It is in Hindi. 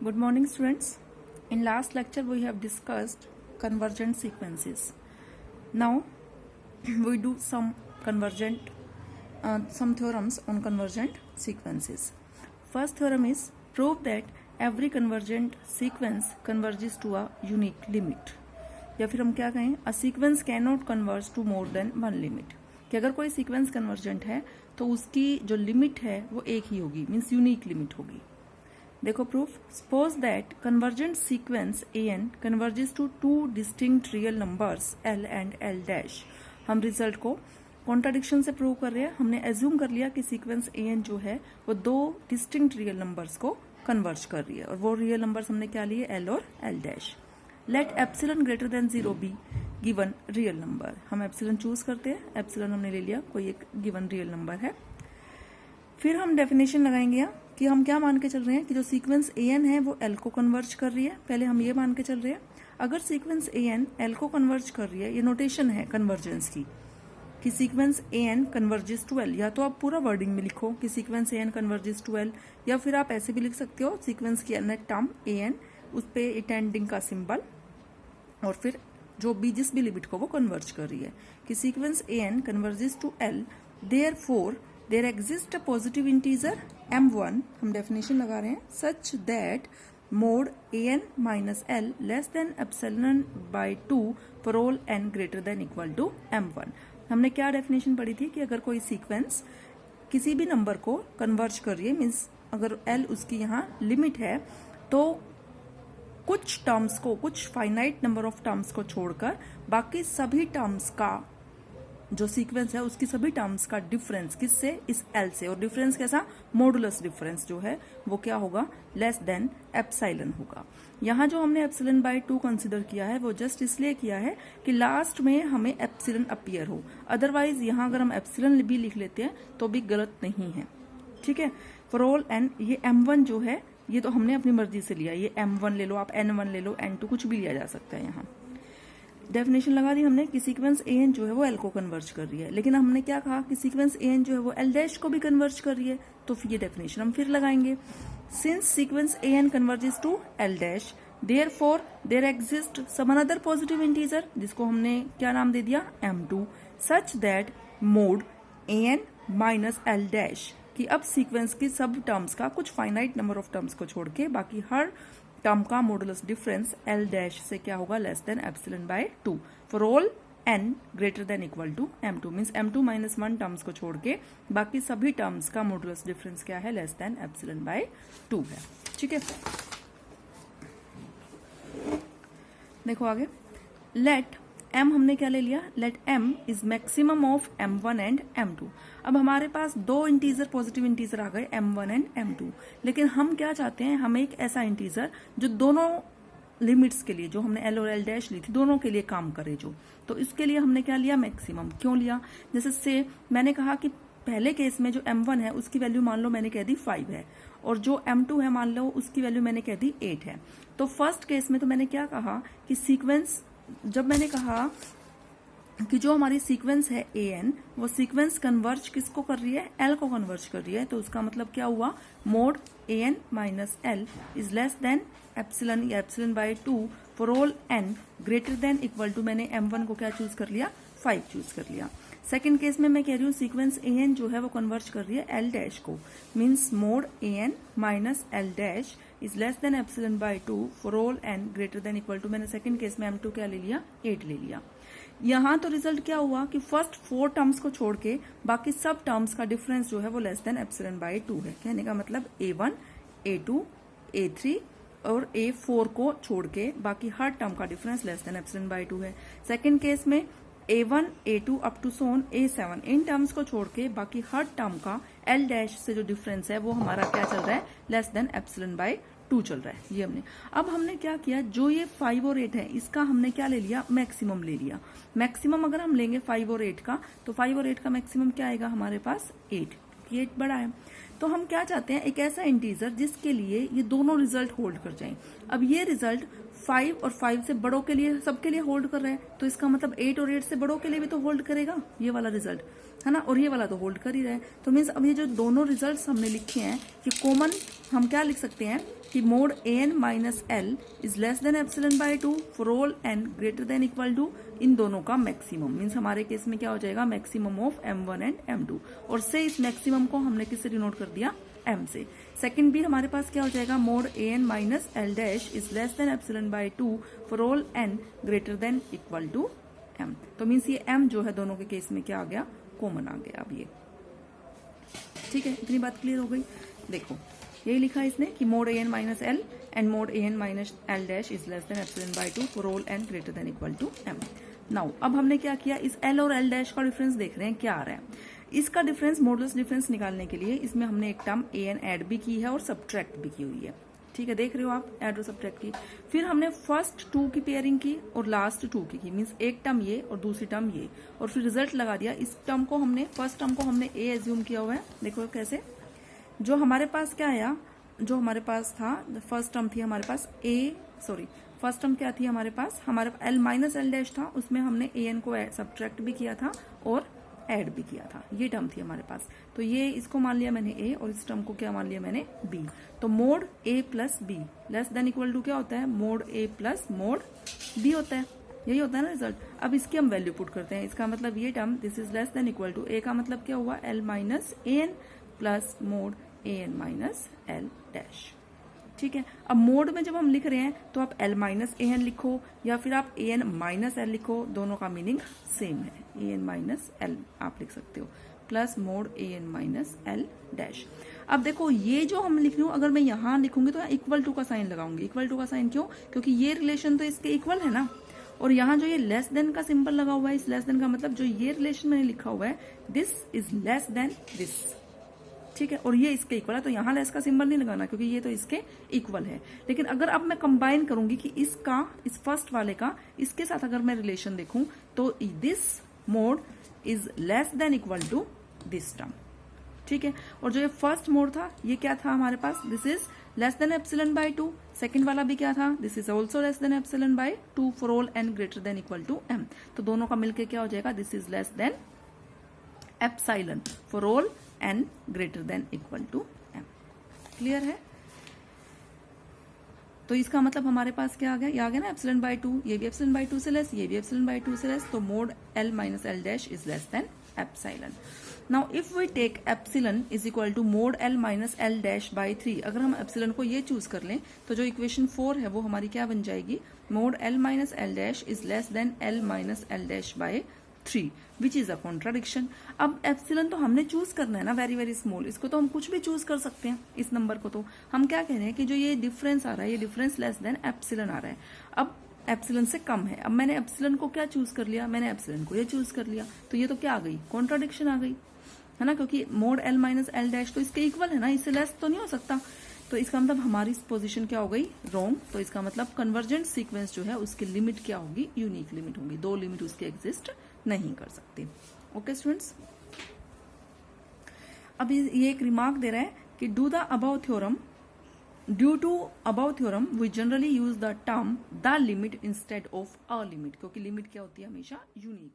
Good morning, students. In last lecture, we have discussed convergent sequences. Now, we do some theorems on convergent sequences. First theorem is prove that every convergent sequence converges to a unique limit. या फिर हम क्या कहें, a sequence cannot converge to more than one limit. कि अगर कोई सीक्वेंस कन्वर्जेंट है तो उसकी जो लिमिट है वो एक ही होगी, मीन्स यूनिक लिमिट होगी. देखो proof. Suppose that convergent sequence an converges to two distinct real numbers l and l dash. हम रिजल्ट को कॉन्ट्राडिक्शन से प्रूव कर रहे हैं. हमने एज्यूम कर लिया कि सीक्वेंस an जो है वो दो डिस्टिंक्ट रियल नंबर्स को कन्वर्ज कर रही है और वो रियल नंबर्स हमने क्या लिए, l और l dash. Let epsilon greater than 0 be given real number. हम एप्सिलॉन चूज करते हैं. एप्सिलॉन हमने ले लिया, कोई एक गिवन रियल नंबर है. फिर हम डेफिनेशन लगाएंगे यहाँ कि हम क्या मान के चल रहे हैं कि जो सीक्वेंस an है वो l को कन्वर्ज कर रही है. पहले हम ये मान के चल रहे हैं अगर सीक्वेंस an l को कन्वर्ज कर रही है, ये नोटेशन है कन्वर्जेंस की कि sequence an converges to l. या तो आप पूरा वर्डिंग में लिखो कि sequence an converges to l, या फिर आप ऐसे भी लिख सकते हो सीक्वेंस की अननेट टर्म an, उस पे इटेंडिंग का सिंबल और फिर जो भी जिस भी लिमिट को वो कन्वर्ज कर रही है कि sequence an converges to l, therefore there exist a positive integer m1. हम डेफिनेशन लगा रहे हैं such that mod an minus l less than epsilon by 2 for all n greater than equal to m1. हमने क्या डेफिनेशन पढ़ी थी कि अगर कोई सीक्वेंस किसी भी नंबर को कन्वर्ज कर रही है, मीन्स अगर l उसकी यहाँ लिमिट है, तो कुछ टर्म्स को, कुछ फाइनाइट नंबर ऑफ टर्म्स को छोड़कर बाकी सभी टर्म्स का जो सीक्वेंस है उसकी सभी टर्म्स का डिफरेंस किससे, इस l से. और डिफरेंस कैसा, मॉडुलस डिफरेंस जो है वो क्या होगा, लेस देन एप्सिलॉन होगा. यहाँ जो हमने एप्सिलॉन बाय 2 कंसिडर किया है वो जस्ट इसलिए किया है कि लास्ट में हमें एप्सिलॉन अपीयर हो. अदरवाइज यहाँ अगर हम एप्सिलॉन भी लिख लेते हैं तो भी गलत नहीं है. ठीक है. फॉर ऑल n, ये m1 जो है ये तो हमने अपनी मर्जी से लिया. ये m1 ले लो आप, n1 ले लो, n2 कुछ भी लिया जा सकता है. यहाँ डेफिनेशन लगा दी हमने कि सीक्वेंस an जो है वो l को कन्वर्ज कर रही है. लेकिन हमने क्या कहा कि सीक्वेंस an जो है वो l डैश को भी कन्वर्ज कर रही है. तो फिर ये डेफिनेशन हम फिर लगाएंगे. Since sequence an converges to l dash, therefore there exist some another positive integer जिसको हमने क्या नाम दे दिया, m2, such that mod an minus l dash कि अब सीक्वेंस की सब टर्म्स का, कुछ फाइनाइट नंबर ऑफ टर्म्स को छोड़ के बाकी हर टर्म का मॉडुलस डिफरेंस l डैश से क्या होगा, less than epsilon by 2 for all n greater than equal to m2. Means m2 minus 1 terms को छोड़ के बाकी सभी टर्म्स का मॉडुलस डिफरेंस क्या है, लेस देन एप्सिलॉन बाय 2 है. ठीक है. देखो आगे. लेट m हमने क्या ले लिया, let m is maximum of m1 and m2. अब हमारे पास दो इंटीजर, पॉजिटिव इंटीजर आ गए m1 एंड m2. लेकिन हम क्या चाहते हैं, हमें एक ऐसा इंटीजर जो दोनों लिमिट्स के लिए, जो हमने l और l डैश ली थी, दोनों के लिए काम करे जो. तो इसके लिए हमने क्या लिया, मैक्सिमम. क्यों लिया, जैसे से मैंने कहा कि पहले केस में जो m1 है उसकी वैल्यू मान लो मैंने कह दी 5 है और जो m2 है मान लो उसकी वैल्यू मैंने कह दी 8 है. तो फर्स्ट केस में तो मैंने क्या कहा कि सीक्वेंस, जब मैंने कहा कि जो हमारी सीक्वेंस है an वो सीक्वेंस कन्वर्ज किसको कर रही है, l को कन्वर्ज कर रही है. तो उसका मतलब क्या हुआ, mod an minus l is less than epsilon या epsilon by 2 for all n greater than equal to, मैंने m1 को क्या चूज कर लिया, 5 चूज कर लिया. सेकेंड केस में मैं कह रही हूँ सीक्वेंस an जो है वो कन्वर्ज कर रही है l डैश को, means mod an minus l dash is less than epsilon by 2 for all n greater than equal to, मैंने सेकेंड केस में m2 क्या ले लिया, 8 ले लिया. यहाँ तो रिजल्ट क्या हुआ कि फर्स्ट 4 टर्म्स को छोड़ के बाकी सब टर्म्स का डिफरेंस जो है वो लेस देन एप्सिलॉन बाय 2 है. कहने का मतलब a1, a2, a3 और a4 को छोड़ के बाकी हर टर्म का difference less than epsilon by 2 है. सेकेंड केस में a1, a2 up to so on a7, इन टर्म्स को छोड़ के बाकी हर टर्म का l डैश से जो डिफरेंस है वो हमारा क्या चल रहा है, लेस देन एप्सिलॉन बाय 2 चल रहा है. ये हमने, अब हमने क्या किया, जो ये 5 और 8 है इसका हमने क्या ले लिया, मैक्सिमम ले लिया. मैक्सिमम अगर हम लेंगे 5 और 8 का, तो 5 और 8 का मैक्सिमम क्या आएगा हमारे पास, 8. ये 8 बड़ा है. तो हम क्या चाहते हैं, एक ऐसा इंटीजर जिसके लिए ये दोनों रिजल्ट होल्ड कर जाएं. अब ये रिजल्ट 5 और 5 से बड़ों के लिए, सबके लिए होल्ड कर रहा है, तो इसका मतलब 8 और 8 से बड़ों के लिए भी तो होल्ड करेगा ये वाला रिजल्ट, है ना. और ये वाला तो होल्ड कर ही रहा है. तो मीन्स अब ये जो दोनों रिजल्ट्स हमने लिखे हैं ये कॉमन हम क्या लिख सकते हैं, कि mod an minus l is less than epsilon by 2 for all n greater than equal to इन दोनों का मैक्सिमम, मीन्स हमारे केस में क्या हो जाएगा, maximum of m1 and m2, और से इस मैक्सिमम को हमने किससे डिनोट कर दिया, m से। सेकंड भी हमारे पास क्या हो जाएगा, mod an minus L dash is less than epsilon by 2 for all n greater than equal to m। तो मीन्स ये m जो है दोनों के केस में क्या आ गया, कॉमन आ गया। अब ये ठीक है, इतनी बात क्लियर हो गई। देखो यही लिखा है इसने कि mod an minus L and mod an minus L dash is less than epsilon by 2 for all n greater than equal to m। Now अब हमने क्या किया, इस l और l डैश का डिफरेंस देख रहे हैं क्या आ रहा है। इसका डिफरेंस, मॉडुलस डिफरेंस निकालने के लिए इसमें हमने एक टर्म an ऐड भी की है और सब्ट्रैक्ट भी की हुई है। ठीक है, देख रहे हो आप, ऐड और सब्ट्रैक्ट की। फिर हमने फर्स्ट 2 की पेयरिंग की और लास्ट 2 की मीन्स एक टर्म ये और दूसरी टर्म ये, और फिर रिजल्ट लगा दिया। इस टर्म को हमने, फर्स्ट टर्म को हमने a एज्यूम किया हुआ है। देखो कैसे, जो हमारे पास क्या आया, जो हमारे पास था, फर्स्ट टर्म थी हमारे पास फर्स्ट टर्म क्या थी हमारे पास, हमारे l माइनस एल डैश था, उसमें हमने an को सब्ट्रैक्ट भी किया था और ऐड भी किया था, ये टर्म थी हमारे पास। तो ये इसको मान लिया मैंने a और इस टर्म को क्या मान लिया मैंने b। तो mod a plus B less than equal to क्या होता है, mod a plus mod b होता है, यही होता है ना रिजल्ट। अब इसकी हम वैल्यू पुट करते हैं, इसका मतलब ये term this is less than equal to, a का मतलब क्या हुआ, l minus an plus mod an minus L dash. ठीक है, अब मोड में जब हम लिख रहे हैं तो आप l माइनस an लिखो या फिर आप an माइनस l लिखो, दोनों का मीनिंग सेम है, an माइनस l आप लिख सकते हो, plus mod an minus l dash. अब देखो ये जो हम लिख रही हूँ, अगर मैं यहाँ लिखूंगी तो इक्वल टू का साइन लगाऊंगी। इक्वल टू का साइन क्यों, क्योंकि ये रिलेशन तो इसके इक्वल है ना, और यहाँ जो ये लेस देन का सिंबल लगा हुआ है, इस लेस देन का मतलब जो ये रिलेशन मैंने लिखा हुआ है, this is less then this. ठीक है, और ये इसके इक्वल है, तो यहाँ लेस का सिंबल नहीं लगाना क्योंकि ये तो इसके इक्वल है। लेकिन अगर अब मैं कंबाइन करूंगी कि इसका, इस फर्स्ट वाले का इसके साथ अगर मैं रिलेशन देखूं, तो this mod is less than equal to this term. ठीक है, और जो ये फर्स्ट मोड था ये क्या था हमारे पास, this is less than epsilon by 2। Second वाला भी क्या था, this is also less than epsilon by 2 for all n greater than equal to m। तो दोनों का मिलकर क्या हो जाएगा, this is less than epsilon for all n greater than equal to m। Clear है, तो इसका मतलब हमारे पास क्या आ गया, ये आ गया ना एप्सिलॉन बाय 2, ये भी एप्सिलॉन बाय 2 से लेस, ये भी एप्सिलॉन बाय 2 से लेस, तो मोड l minus L dash is less than epsilon. Now if we take epsilon is equal to mod l minus L dash by 3, अगर हम एप्सिलॉन को ये चूज कर लें तो जो इक्वेशन 4 है वो हमारी क्या बन जाएगी, mode l minus L dash is less then l minus L dash by 3 which is a contradiction. अब एप्सिलॉन तो हमने चूज करना है ना, वेरी वेरी स्मॉल, इसको तो हम कुछ भी चूज कर सकते हैं, इस नंबर को। तो हम क्या कह रहे हैं कि जो ये डिफरेंस आ रहा है, ये डिफरेंस लेस देन एप्सिलॉन आ रहा है, अब एप्सिलॉन से कम है। अब मैंने एप्सिलॉन को क्या चूज कर लिया, मैंने एप्सिलॉन को ये चूज कर लिया, तो ये तो क्या आ गई, कॉन्ट्राडिक्शन आ गई, है ना, क्योंकि mode l minus L dash तो इसके इक्वल है ना, इससे लेस तो नहीं हो सकता। तो इसका मतलब हमारी पोजीशन क्या हो गई, रॉन्ग। तो इसका मतलब कन्वर्जेंट सीक्वेंस जो है उसकी लिमिट क्या होगी, यूनिक लिमिट होगी, दो लिमिट उसके एग्जिस्ट नहीं कर सकती। ओके स्टूडेंट्स, अब ये एक रिमार्क दे रहा है कि due to above theorem we generally use the term the limit instead of a limit, क्योंकि लिमिट क्या होती है, हमेशा यूनिक